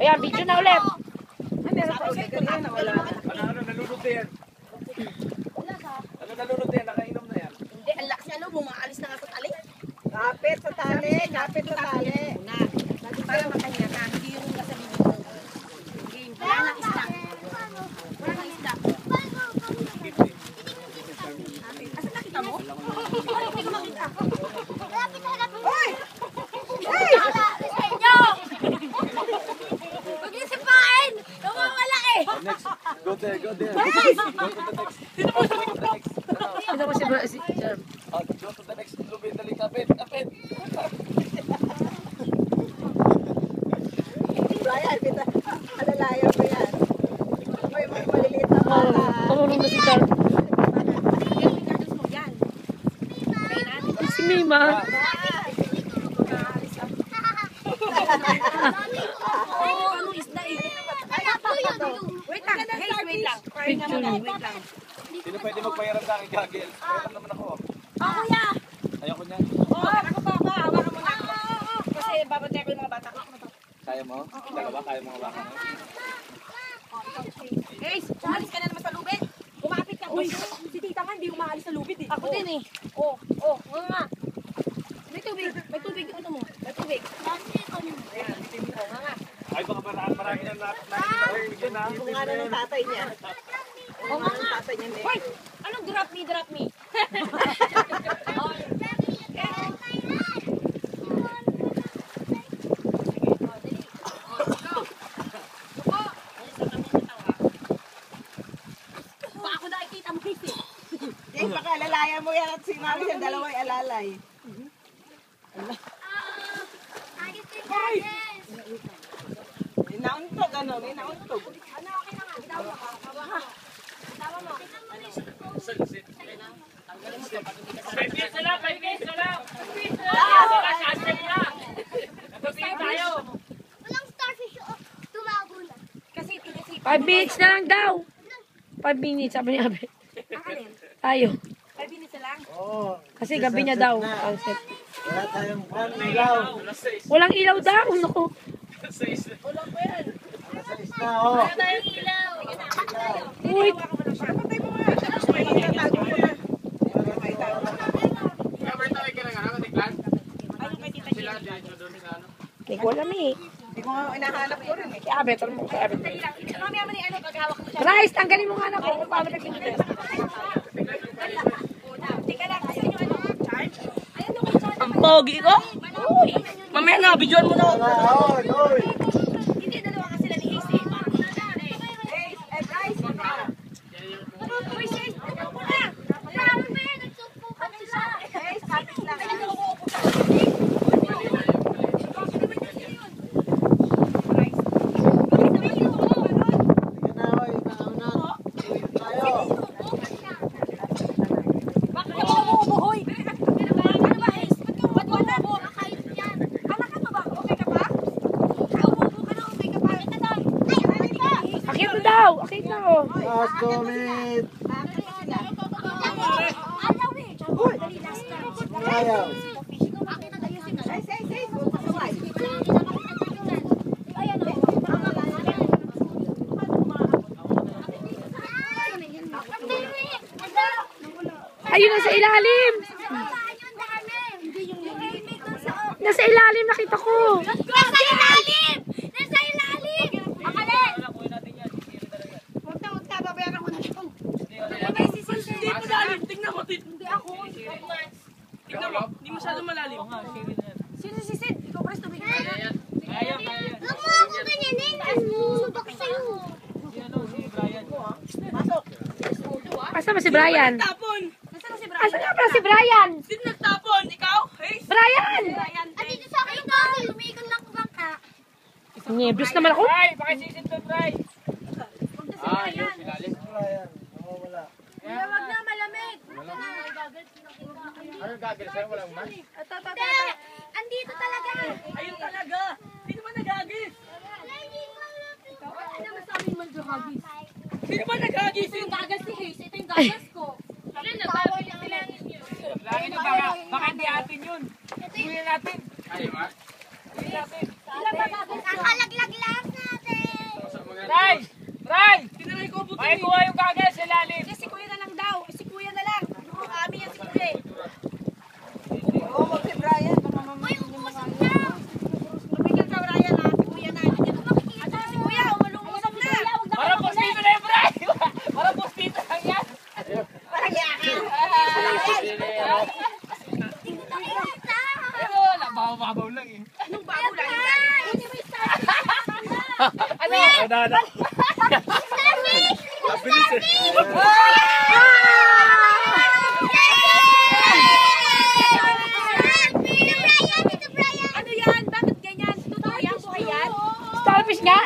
Ayan, video na ulit. Ano, nalulot yan? Ano nalulot yan? Nakainom na yan? Hindi, ang lakas niya, bumaalis na nga sa tali. Kapit sa tali, kapit sa tali. Para makanya ka, hindi yung nasa bibig. Game, wala nang isda. Wala nang isda. Asa nakita mo? Hindi ko makita. Hoy! Huwag niyo sipain! Nawawala eh! Next, go there, go there. Go to the next. Ito mo si Sir. Go to the next lubid. Dali, kapit, kapit. Brian, kita. Alalayan mo yan. May maliliit na bata. Marunong na si Sir. Si Mima. Anong isda eh? Wait lang, guys, wait lang. Wait lang. Sino pwede magpayaran sa akin, Gagel? Payaran naman ako. Kuya! Ayoko niya. Ako pa, hawakan mo na. Kasi babantay ko yung mga bata. Kaya mo? Dalawa, kaya mo hawakan mo? Guys, umalis ka na naman sa lubid. Umapit ka. Uy, si tita nga hindi umaalis sa lubid eh. Ako din eh. Nga. May tubig yung ano mo. May tubig. Ay, baka marami na nakikita na. Kung ano ng tatay niya. Oo nga nga. Hoy, anong drop me? Ako nakikita mo kasi. Eh, baka alalayan mo yan at si Mami yung dalawa'y alalay. Inauntog, ano? Inauntog. Walang starfish tumago na. Kasi 5 minutes na lang daw. 5 minutes, sabi ni Abe. Tayo. 5 minutes na lang. Oo. Kasi gabi niya daw. Ang set. Wala tayong ilaw. Walang ilaw daw. Naku. Nasa isna, oh. Uy. Hindi ko alam eh. Hindi ko nga inahanap ko rin eh. Si Abe, tanong mo sa Abe. Mamaya mo ni ano, paghawak mo siya. Rice, tanggalin mo nga na kung paano pipinit. Tika lang, kasi yung ano, charge. Ayan yung charge. Ang pogi ko? Uy! Mamaya na, videoan mo na. Oy, oy. Hindi, dalawa ka sila ni Hazy. Uy, sis, ano mo na? Marami pa yan, nagsupukan sila. Sige na, oy. Nauna. Tayo. Bakit ka bumubuhoy? Ano ba, Hazy? Ba't wala mo? Nakakait yan. Anak ka ba? Okay ka ba? Umubo ka na, okay ka ba? Akit na daw. Akit na oh. Last comment. Ayaw. Ayun, nasa ilalim. Nasa ilalim, nakita ko. Nasa ilalim! Nasa ilalim! Akalin! Huwag ka, babayaran ko na ito. Hindi mo lalim. Tingnan mo. Hindi ako. Tingnan mo. Hindi masyado malalim. Sino si Sid? Ikaw pa rin tubig. Huwag mo ako ganyanin. Susubak sa'yo. Asa ba si Brian? Tapon. Nasaan si Brian? Asa nga pala si Brian? Sino nagtapon? Ikaw? Hey. Brian! Andito sa akin ito. Lumikon lang ko bangka. Niyeblos naman ako. Yun, sinalis. Ayan. Oo, wala. Huwag na, malamig. Ano gagawin sa'yo? Walang man? Andito talaga. Ayun talaga. Sino ba nag-agis? Sino ba nag-agis? Ito yung gagas si Haze. Ito yung gagas ko. Baka hindi atin yun. Kunin natin. Ayaw ba? Nakalaglag lang natin. Ay, kuha yung kagaya sa lalim. Si kuya na lang daw. Si kuya na lang. Kami yan si kuya eh. Oo, mag si Brian. Baka Uy, umusap na. Bigyan ka Brian ha. Si kuya na. Hindi ko makikita. At si kuya, umalungusap na. Para postito na yung Bray. Para postito lang yan. Pero wala, babaw lang eh. Anong bago lang? Ano? Ano? Mabilis eh. Ano yan? Bakit ganyan? Totoo yan? Buhay yan? Starfish nga.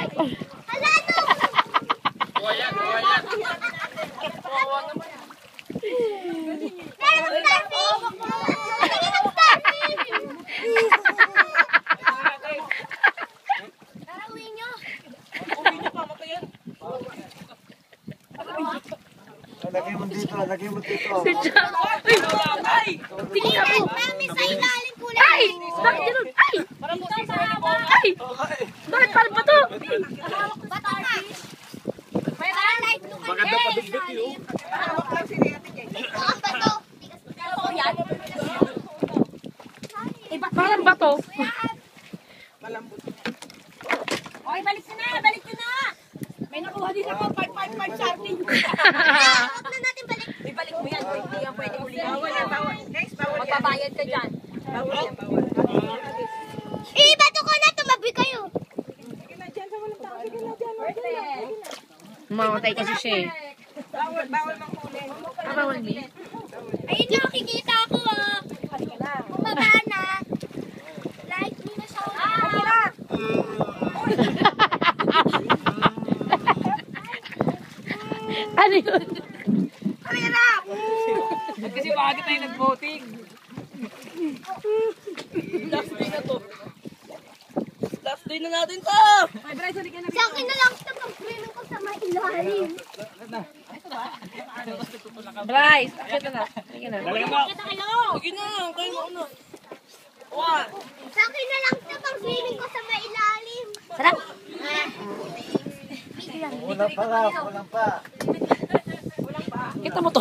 Lagay mo dito, lagay mo dito. Si Jack. Ay! Tingnan mo. Mami, sa ilalim kulay. Ay! Bakit ganun? Ay! Ay! Bakit parang bato? Starfish. May light blue ka. Maganda pa dugdug yun. hawak lang si Ate Jay. Ang bato. Totoo yan? Parang bato. Malambot. Okay, balik ka na. Balik ka na. May nakuha din ako. 555 sardine. Huwag na natin balik. Ibalik mo yan. Hindi yan pwede ulitin. Bawal yan, bawal. Guys, bawal yan. Magbabayad ka dyan. Bawal yan, bawal. Bato ko na. Tumabi kayo. Sige na dyan sa walang tao. Sige na dyan. Mamatay kasi siya eh. Bawal, bawal manghuli. Bawal ni. Ayun na, nakikita ako ah. Bumaba na. Light blue na siya. Ano yun? Kasi bakit tayo nag-voting? Last day na to. Last day na natin to. Ay, Bryce, halika na. Sa akin na lang ito pag swimming ko sa may ilalim. Bryce, akit na. Sige na. Talaga mo. Kita kayo. Sige na. Kayo mo ano. Sa akin na lang ito pag swimming ko sa may ilalim. Sarap. Wala pa raw, wala pa. Kita mo to.